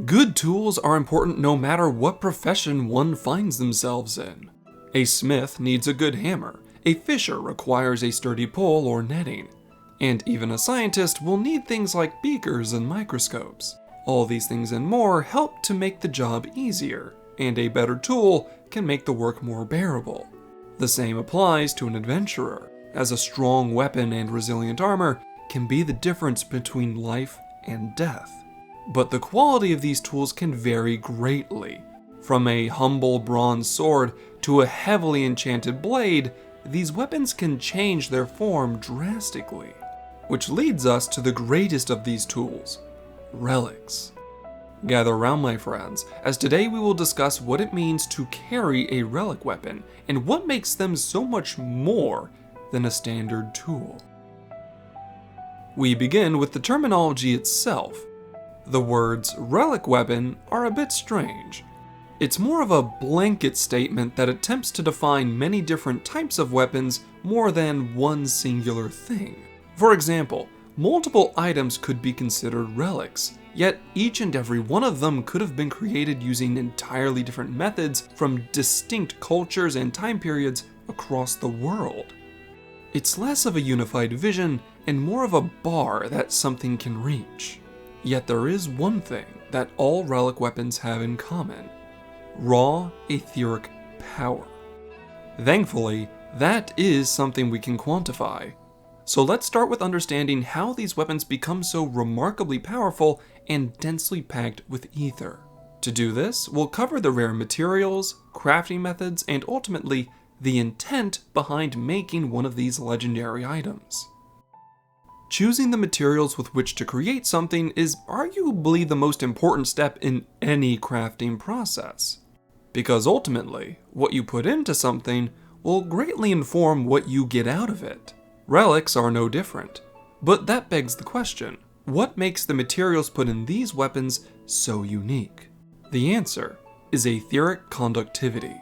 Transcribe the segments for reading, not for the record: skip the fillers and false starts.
Good tools are important no matter what profession one finds themselves in. A smith needs a good hammer, a fisher requires a sturdy pole or netting, and even a scientist will need things like beakers and microscopes. All these things and more help to make the job easier, and a better tool can make the work more bearable. The same applies to an adventurer, as a strong weapon and resilient armor can be the difference between life and death. But the quality of these tools can vary greatly. From a humble bronze sword to a heavily enchanted blade, these weapons can change their form drastically. Which leads us to the greatest of these tools, relics. Gather round, my friends, as today we will discuss what it means to carry a relic weapon and what makes them so much more than a standard tool. We begin with the terminology itself. The words relic weapon are a bit strange. It's more of a blanket statement that attempts to define many different types of weapons more than one singular thing. For example, multiple items could be considered relics, yet each and every one of them could have been created using entirely different methods from distinct cultures and time periods across the world. It's less of a unified vision and more of a bar that something can reach. Yet there is one thing that all relic weapons have in common: raw etheric power. Thankfully, that is something we can quantify. So let's start with understanding how these weapons become so remarkably powerful and densely packed with ether. To do this, we'll cover the rare materials, crafting methods, and ultimately, the intent behind making one of these legendary items. Choosing the materials with which to create something is arguably the most important step in any crafting process, because ultimately, what you put into something will greatly inform what you get out of it. Relics are no different, but that begs the question, what makes the materials put in these weapons so unique? The answer is etheric conductivity.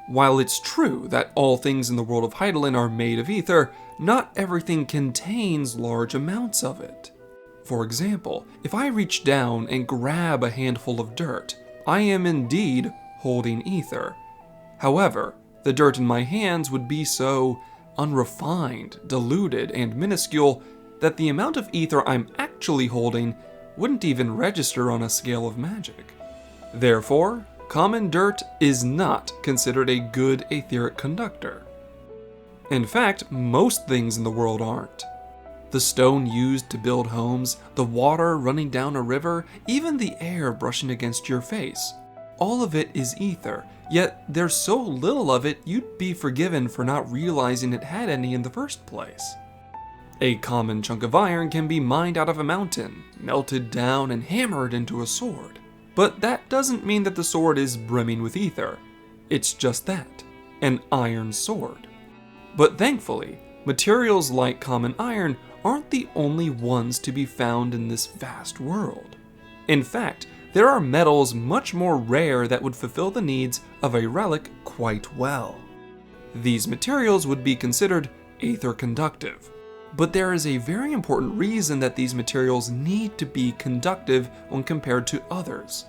While it's true that all things in the world of Hydaelyn are made of ether, not everything contains large amounts of it. For example, if I reach down and grab a handful of dirt, I am indeed holding ether. However, the dirt in my hands would be so unrefined, diluted, and minuscule that the amount of ether I'm actually holding wouldn't even register on a scale of magic. Therefore, common dirt is not considered a good etheric conductor. In fact, most things in the world aren't. The stone used to build homes, the water running down a river, even the air brushing against your face. All of it is ether, yet there's so little of it you'd be forgiven for not realizing it had any in the first place. A common chunk of iron can be mined out of a mountain, melted down and hammered into a sword. But that doesn't mean that the sword is brimming with ether. It's just that, an iron sword. But thankfully, materials like common iron aren't the only ones to be found in this vast world. In fact, there are metals much more rare that would fulfill the needs of a relic quite well. These materials would be considered aether conductive. But there is a very important reason that these materials need to be conductive when compared to others.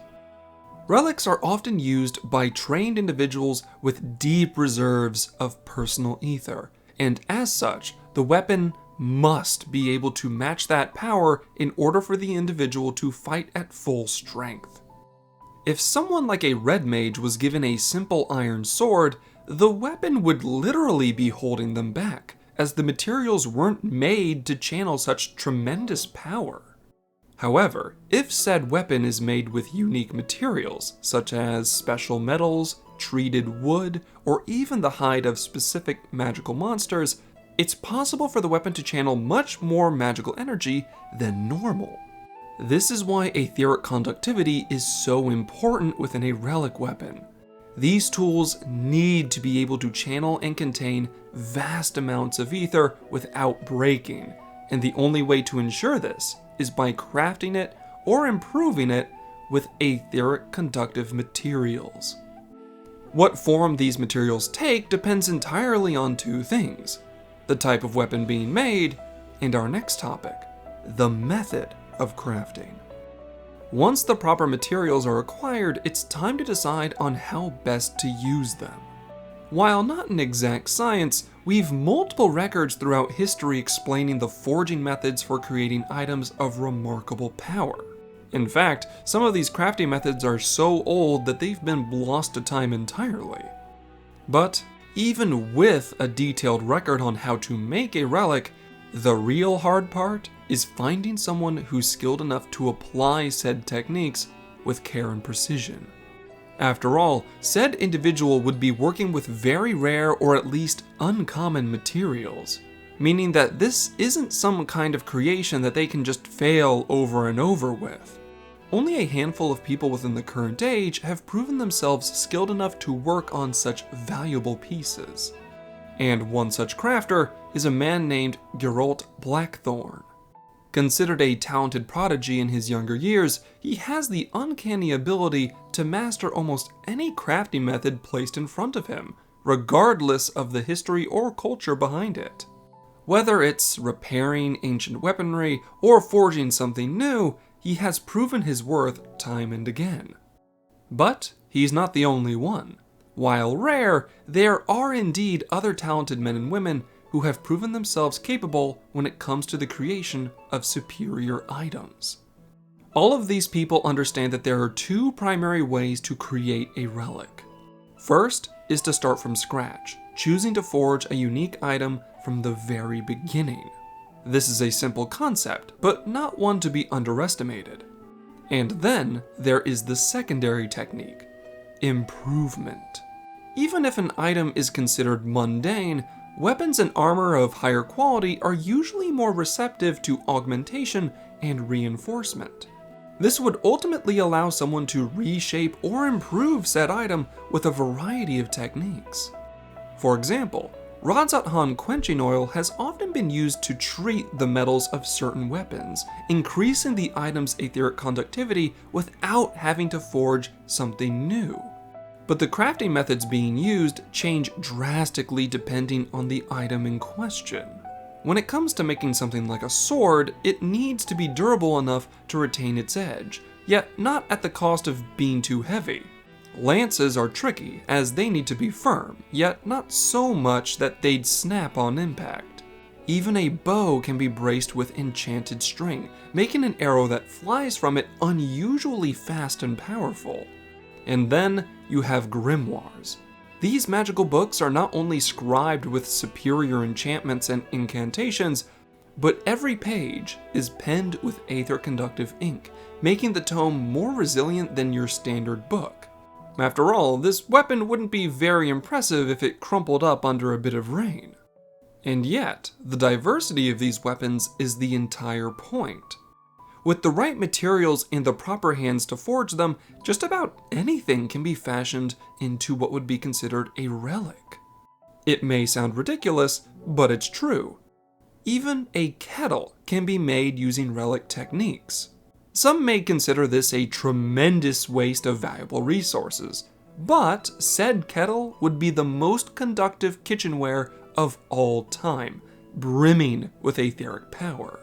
Relics are often used by trained individuals with deep reserves of personal ether, and as such, the weapon must be able to match that power in order for the individual to fight at full strength. If someone like a red mage was given a simple iron sword, the weapon would literally be holding them back, as the materials weren't made to channel such tremendous power. However, if said weapon is made with unique materials, such as special metals, treated wood, or even the hide of specific magical monsters, it's possible for the weapon to channel much more magical energy than normal. This is why etheric conductivity is so important within a relic weapon. These tools need to be able to channel and contain vast amounts of ether without breaking, and the only way to ensure this is by crafting it or improving it with etheric conductive materials. What form these materials take depends entirely on two things: the type of weapon being made, and our next topic, the method of crafting. Once the proper materials are acquired, it's time to decide on how best to use them. While not an exact science, we've multiple records throughout history explaining the forging methods for creating items of remarkable power. In fact, some of these crafting methods are so old that they've been lost to time entirely. But even with a detailed record on how to make a relic, the real hard part is finding someone who's skilled enough to apply said techniques with care and precision. After all, said individual would be working with very rare or at least uncommon materials, meaning that this isn't some kind of creation that they can just fail over and over with. Only a handful of people within the current age have proven themselves skilled enough to work on such valuable pieces. And one such crafter is a man named Geralt Blackthorn. Considered a talented prodigy in his younger years, he has the uncanny ability to master almost any crafting method placed in front of him, regardless of the history or culture behind it. Whether it's repairing ancient weaponry or forging something new, he has proven his worth time and again. But he's not the only one. While rare, there are indeed other talented men and women who have proven themselves capable when it comes to the creation of superior items. All of these people understand that there are two primary ways to create a relic. First is to start from scratch, choosing to forge a unique item from the very beginning. This is a simple concept, but not one to be underestimated. And then there is the secondary technique, improvement. Even if an item is considered mundane, weapons and armor of higher quality are usually more receptive to augmentation and reinforcement. This would ultimately allow someone to reshape or improve said item with a variety of techniques. For example, Rodzathan quenching oil has often been used to treat the metals of certain weapons, increasing the item's etheric conductivity without having to forge something new. But the crafting methods being used change drastically depending on the item in question. When it comes to making something like a sword, it needs to be durable enough to retain its edge, yet not at the cost of being too heavy. Lances are tricky, as they need to be firm, yet not so much that they'd snap on impact. Even a bow can be braced with enchanted string, making an arrow that flies from it unusually fast and powerful. And then you have grimoires. These magical books are not only scribed with superior enchantments and incantations, but every page is penned with aether conductive ink, making the tome more resilient than your standard book. After all, this weapon wouldn't be very impressive if it crumpled up under a bit of rain. And yet, the diversity of these weapons is the entire point. With the right materials and the proper hands to forge them, just about anything can be fashioned into what would be considered a relic. It may sound ridiculous, but it's true. Even a kettle can be made using relic techniques. Some may consider this a tremendous waste of valuable resources, but said kettle would be the most conductive kitchenware of all time, brimming with etheric power.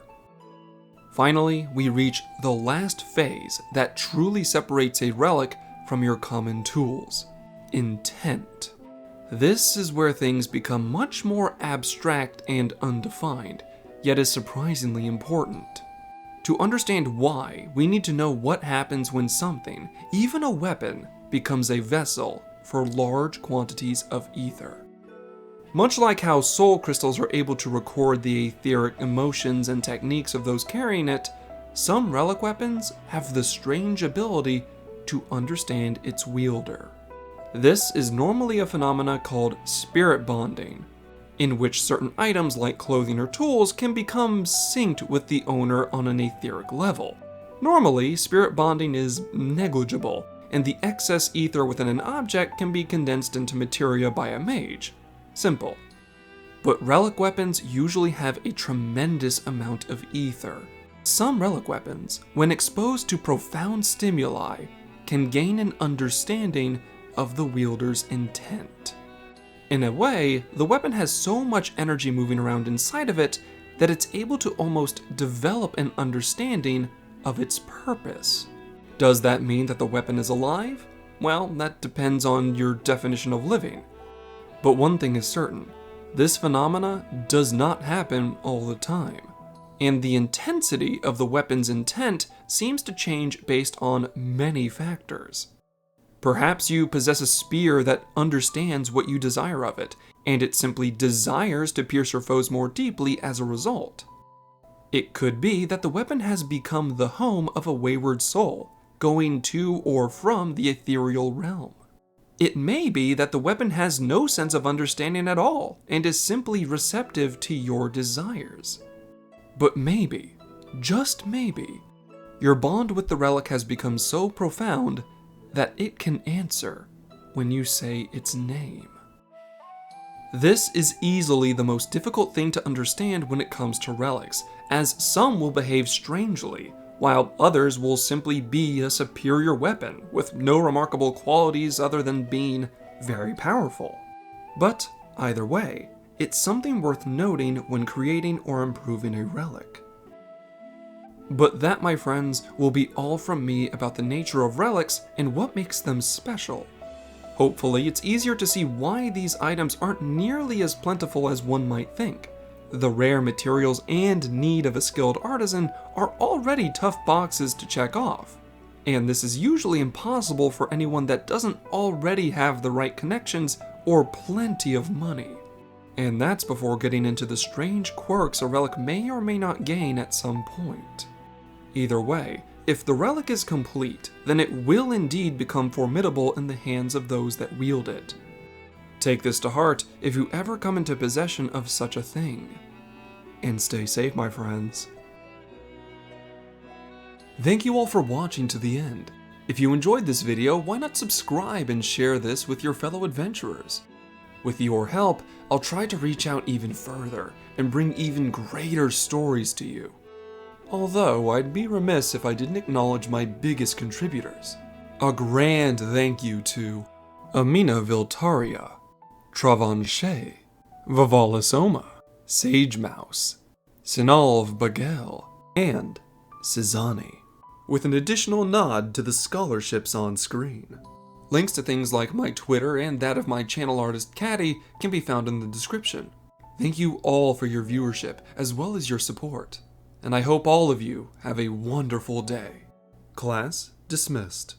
Finally, we reach the last phase that truly separates a relic from your common tools: intent. This is where things become much more abstract and undefined, yet is surprisingly important. To understand why, we need to know what happens when something, even a weapon, becomes a vessel for large quantities of ether. Much like how soul crystals are able to record the etheric emotions and techniques of those carrying it, some relic weapons have the strange ability to understand its wielder. This is normally a phenomena called spirit bonding, in which certain items like clothing or tools can become synced with the owner on an etheric level. Normally, spirit bonding is negligible, and the excess ether within an object can be condensed into materia by a mage. Simple. But relic weapons usually have a tremendous amount of ether. Some relic weapons, when exposed to profound stimuli, can gain an understanding of the wielder's intent. In a way, the weapon has so much energy moving around inside of it that it's able to almost develop an understanding of its purpose. Does that mean that the weapon is alive? Well, that depends on your definition of living. But one thing is certain, this phenomena does not happen all the time, and the intensity of the weapon's intent seems to change based on many factors. Perhaps you possess a spear that understands what you desire of it, and it simply desires to pierce your foes more deeply as a result. It could be that the weapon has become the home of a wayward soul, going to or from the ethereal realm. It may be that the weapon has no sense of understanding at all, and is simply receptive to your desires. But maybe, just maybe, your bond with the relic has become so profound that it can answer when you say its name. This is easily the most difficult thing to understand when it comes to relics, as some will behave strangely, while others will simply be a superior weapon with no remarkable qualities other than being very powerful. But either way, it's something worth noting when creating or improving a relic. But that, my friends, will be all from me about the nature of relics and what makes them special. Hopefully, it's easier to see why these items aren't nearly as plentiful as one might think. The rare materials and need of a skilled artisan are already tough boxes to check off, and this is usually impossible for anyone that doesn't already have the right connections or plenty of money. And that's before getting into the strange quirks a relic may or may not gain at some point. Either way, if the relic is complete, then it will indeed become formidable in the hands of those that wield it. Take this to heart if you ever come into possession of such a thing. And stay safe, my friends. Thank you all for watching to the end. If you enjoyed this video, why not subscribe and share this with your fellow adventurers? With your help, I'll try to reach out even further and bring even greater stories to you. Although I'd be remiss if I didn't acknowledge my biggest contributors. A grand thank you to Amina Viltaria, Travanshe, Vavalisoma, Sage Mouse, Sinalv Bagel, and Sizani, with an additional nod to the scholarships on screen. Links to things like my Twitter and that of my channel artist Caddy can be found in the description. Thank you all for your viewership as well as your support, and I hope all of you have a wonderful day. Class dismissed.